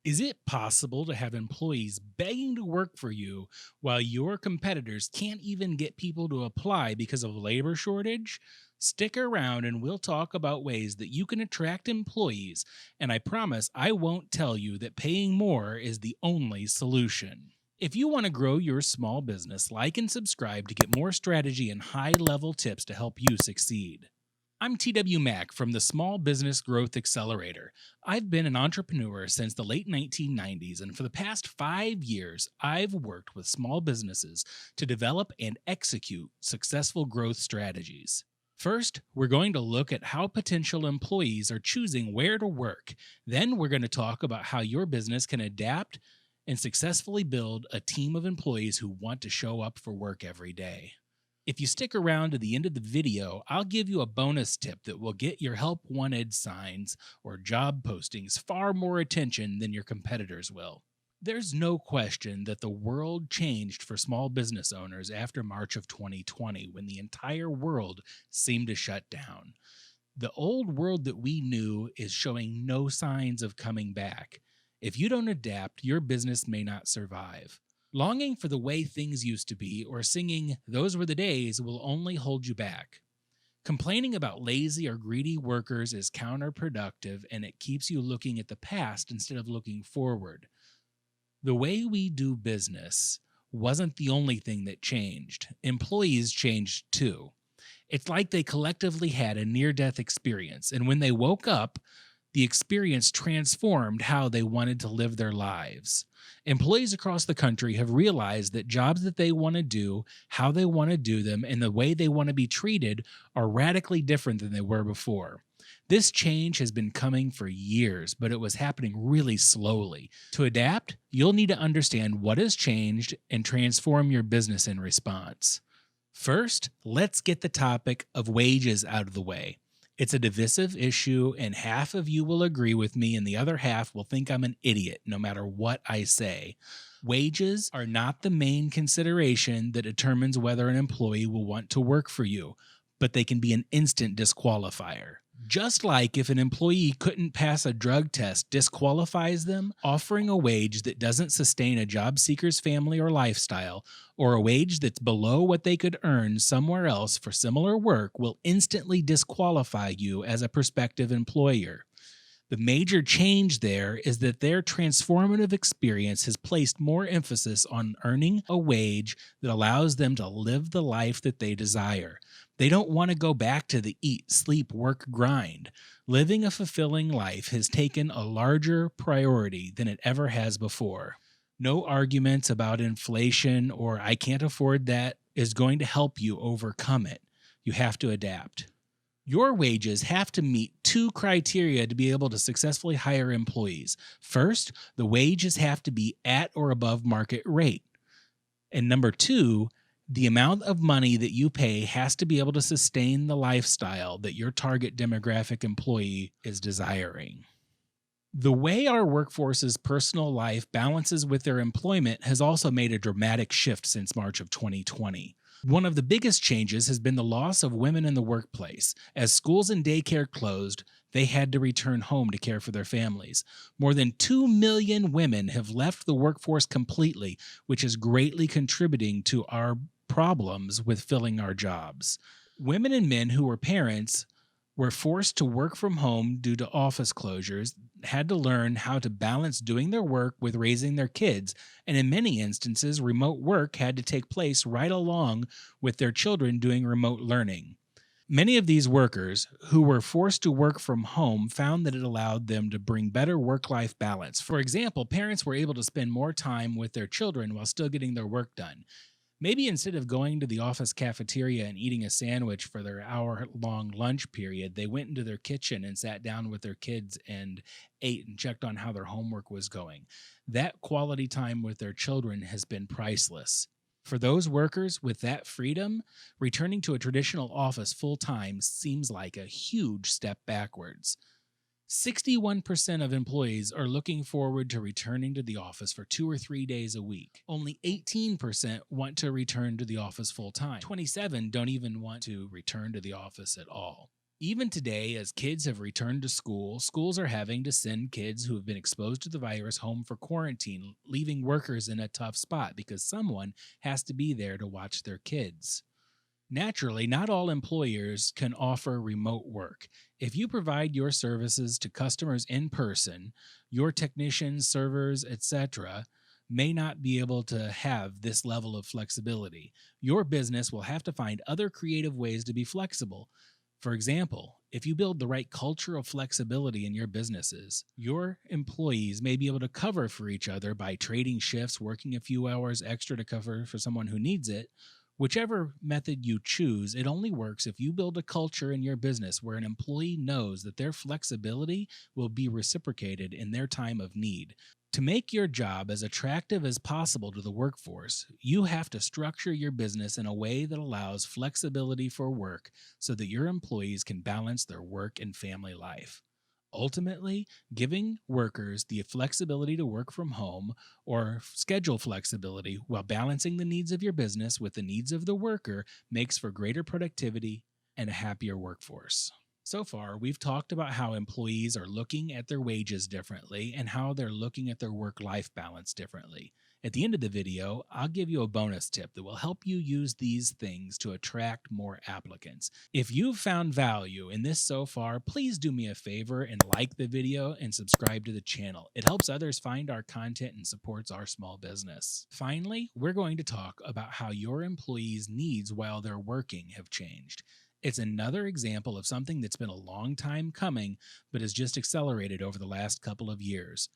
Is it possible to have employees begging to work for you while your competitors can't even get people to apply because of labor shortage? Stick around and we'll talk about ways that you can attract employees, and I promise I won't tell you that paying more is the only solution. If you want to grow your small business, like and subscribe to get more strategy and high level tips to help you succeed. I'm TW Mack from the Small Business Growth Accelerator. I've been an entrepreneur since the late 1990s, and for the past 5 years, I've worked with small businesses to develop and execute successful growth strategies. First, we're going to look at how potential employees are choosing where to work. Then, we're going to talk about how your business can adapt and successfully build a team of employees who want to show up for work every day. If you stick around to the end of the video, I'll give you a bonus tip that will get your help wanted signs or job postings far more attention than your competitors will. There's no question that the world changed for small business owners after March of 2020 when the entire world seemed to shut down. The old world that we knew is showing no signs of coming back. If you don't adapt, your business may not survive. Longing for the way things used to be or singing "Those Were the Days" will only hold you back. Complaining about lazy or greedy workers is counterproductive, and it keeps you looking at the past instead of looking forward. The way we do business wasn't the only thing that changed. Employees changed too. It's like they collectively had a near death experience, and when they woke up, the experience transformed how they wanted to live their lives. Employees across the country have realized that jobs that they want to do, how they want to do them, and the way they want to be treated are radically different than they were before. This change has been coming for years, but it was happening really slowly. To adapt, you'll need to understand what has changed and transform your business in response. First, let's get the topic of wages out of the way. It's a divisive issue, and half of you will agree with me, and the other half will think I'm an idiot no matter what I say. Wages are not the main consideration that determines whether an employee will want to work for you, but they can be an instant disqualifier. Just like if an employee couldn't pass a drug test disqualifies them, offering a wage that doesn't sustain a job seeker's family or lifestyle, or a wage that's below what they could earn somewhere else for similar work will instantly disqualify you as a prospective employer. The major change there is that their transformative experience has placed more emphasis on earning a wage that allows them to live the life that they desire. They don't want to go back to the eat, sleep, work, grind. Living a fulfilling life has taken a larger priority than it ever has before. No arguments about inflation or "I can't afford that" is going to help you overcome it. You have to adapt. Your wages have to meet two criteria to be able to successfully hire employees. First, the wages have to be at or above market rate. And number two, the amount of money that you pay has to be able to sustain the lifestyle that your target demographic employee is desiring. The way our workforce's personal life balances with their employment has also made a dramatic shift since March of 2020. One of the biggest changes has been the loss of women in the workplace. As schools and daycare closed, they had to return home to care for their families. More than 2 million women have left the workforce completely, which is greatly contributing to our problems with filling our jobs. Women and men who were parents were forced to work from home due to office closures, had to learn how to balance doing their work with raising their kids, and in many instances, remote work had to take place right along with their children doing remote learning. Many of these workers who were forced to work from home found that it allowed them to bring better work life balance. For example, parents were able to spend more time with their children while still getting their work done. Maybe instead of going to the office cafeteria and eating a sandwich for their hour-long lunch period, they went into their kitchen and sat down with their kids and ate and checked on how their homework was going. That quality time with their children has been priceless. For those workers with that freedom, returning to a traditional office full-time seems like a huge step backwards. 61% of employees are looking forward to returning to the office for 2 or 3 days a week. Only 18% want to return to the office full time. 27 don't even want to return to the office at all. Even today, as kids have returned to school, schools are having to send kids who have been exposed to the virus home for quarantine, leaving workers in a tough spot because someone has to be there to watch their kids. Naturally, not all employers can offer remote work. If you provide your services to customers in person, your technicians, servers, etc., may not be able to have this level of flexibility. Your business will have to find other creative ways to be flexible. For example, if you build the right culture of flexibility in your businesses, your employees may be able to cover for each other by trading shifts, working a few hours extra to cover for someone who needs it. Whichever method you choose, it only works if you build a culture in your business where an employee knows that their flexibility will be reciprocated in their time of need. To make your job as attractive as possible to the workforce, you have to structure your business in a way that allows flexibility for work so that your employees can balance their work and family life. Ultimately, giving workers the flexibility to work from home or schedule flexibility while balancing the needs of your business with the needs of the worker makes for greater productivity and a happier workforce. So far, we've talked about how employees are looking at their wages differently and how they're looking at their work life balance differently. At the end of the video, I'll give you a bonus tip that will help you use these things to attract more applicants. If you've found value in this so far, please do me a favor and like the video and subscribe to the channel. It helps others find our content and supports our small business. Finally, we're going to talk about how your employees' needs while they're working have changed. It's another example of something that's been a long time coming, but has just accelerated over the last couple of years.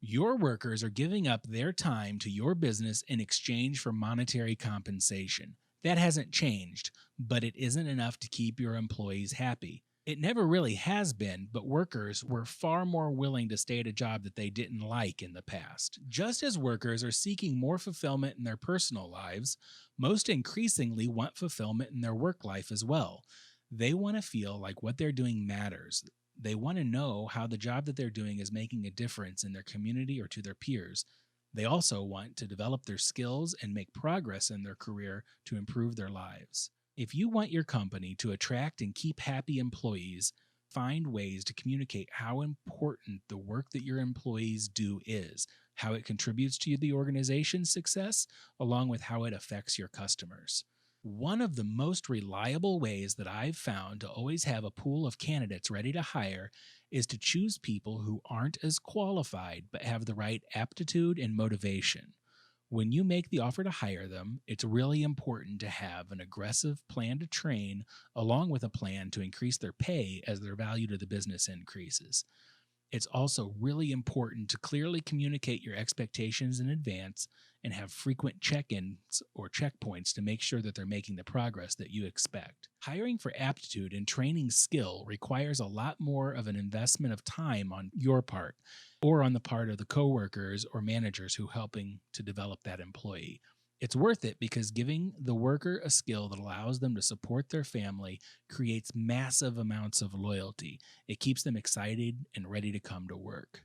Your workers are giving up their time to your business in exchange for monetary compensation. That hasn't changed, but it isn't enough to keep your employees happy. It never really has been, but workers were far more willing to stay at a job that they didn't like in the past. Just as workers are seeking more fulfillment in their personal lives, most increasingly want fulfillment in their work life as well. They want to feel like what they're doing matters. They want to know how the job that they're doing is making a difference in their community or to their peers. They also want to develop their skills and make progress in their career to improve their lives. If you want your company to attract and keep happy employees, find ways to communicate how important the work that your employees do is, how it contributes to the organization's success, along with how it affects your customers. One of the most reliable ways that I've found to always have a pool of candidates ready to hire is to choose people who aren't as qualified but have the right aptitude and motivation. When you make the offer to hire them, it's really important to have an aggressive plan to train, along with a plan to increase their pay as their value to the business increases. It's also really important to clearly communicate your expectations in advance and have frequent check ins or checkpoints to make sure that they're making the progress that you expect. Hiring for aptitude and training skill requires a lot more of an investment of time on your part or on the part of the coworkers or managers who are helping to develop that employee. It's worth it because giving the worker a skill that allows them to support their family creates massive amounts of loyalty. It keeps them excited and ready to come to work.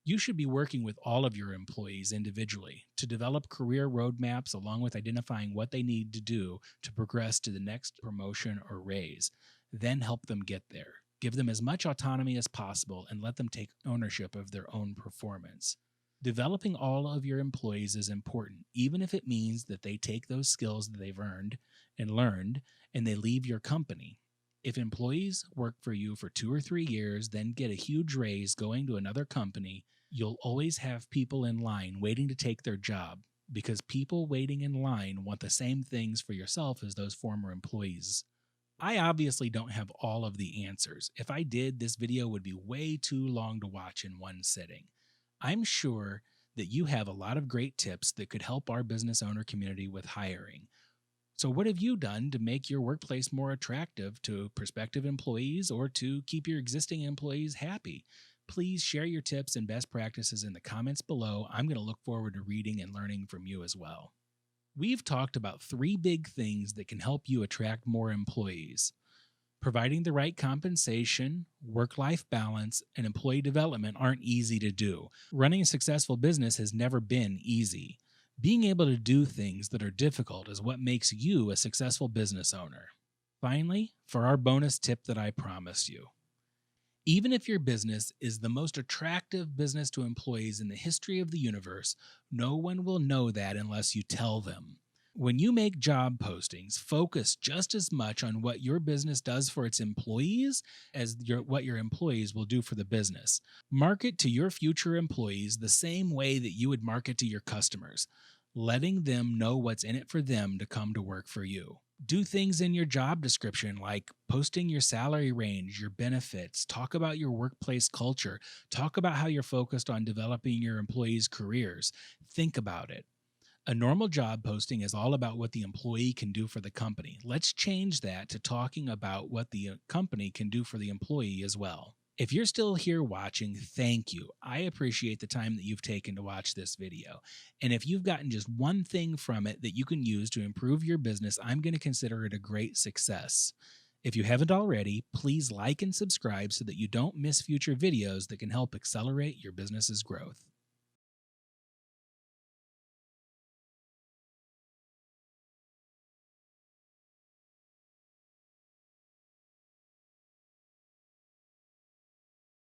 You should be working with all of your employees individually to develop career roadmaps along with identifying what they need to do to progress to the next promotion or raise. Then help them get there. Give them as much autonomy as possible and let them take ownership of their own performance. Developing all of your employees is important, even if it means that they take those skills that they've earned and learned and they leave your company. If employees work for you for 2 or 3 years, then get a huge raise going to another company, you'll always have people in line waiting to take their job because people waiting in line want the same things for yourself as those former employees. I obviously don't have all of the answers. If I did, this video would be way too long to watch in one sitting. I'm sure that you have a lot of great tips that could help our business owner community with hiring. So, what have you done to make your workplace more attractive to prospective employees or to keep your existing employees happy? Please share your tips and best practices in the comments below. I'm going to look forward to reading and learning from you as well. We've talked about 3 big things that can help you attract more employees. Providing the right compensation, work-life balance, and employee development aren't easy to do. Running a successful business has never been easy. Being able to do things that are difficult is what makes you a successful business owner. Finally, for our bonus tip that I promised you. Even if your business is the most attractive business to employees in the history of the universe, no one will know that unless you tell them. When you make job postings, focus just as much on what your business does for its employees as what your employees will do for the business. Market to your future employees the same way that you would market to your customers, letting them know what's in it for them to come to work for you. Do things in your job description like posting your salary range, your benefits, talk about your workplace culture, talk about how you're focused on developing your employees' careers. Think about it. A normal job posting is all about what the employee can do for the company. Let's change that to talking about what the company can do for the employee as well. If you're still here watching, thank you. I appreciate the time that you've taken to watch this video. And if you've gotten just one thing from it that you can use to improve your business, I'm going to consider it a great success. If you haven't already, please like and subscribe so that you don't miss future videos that can help accelerate your business's growth.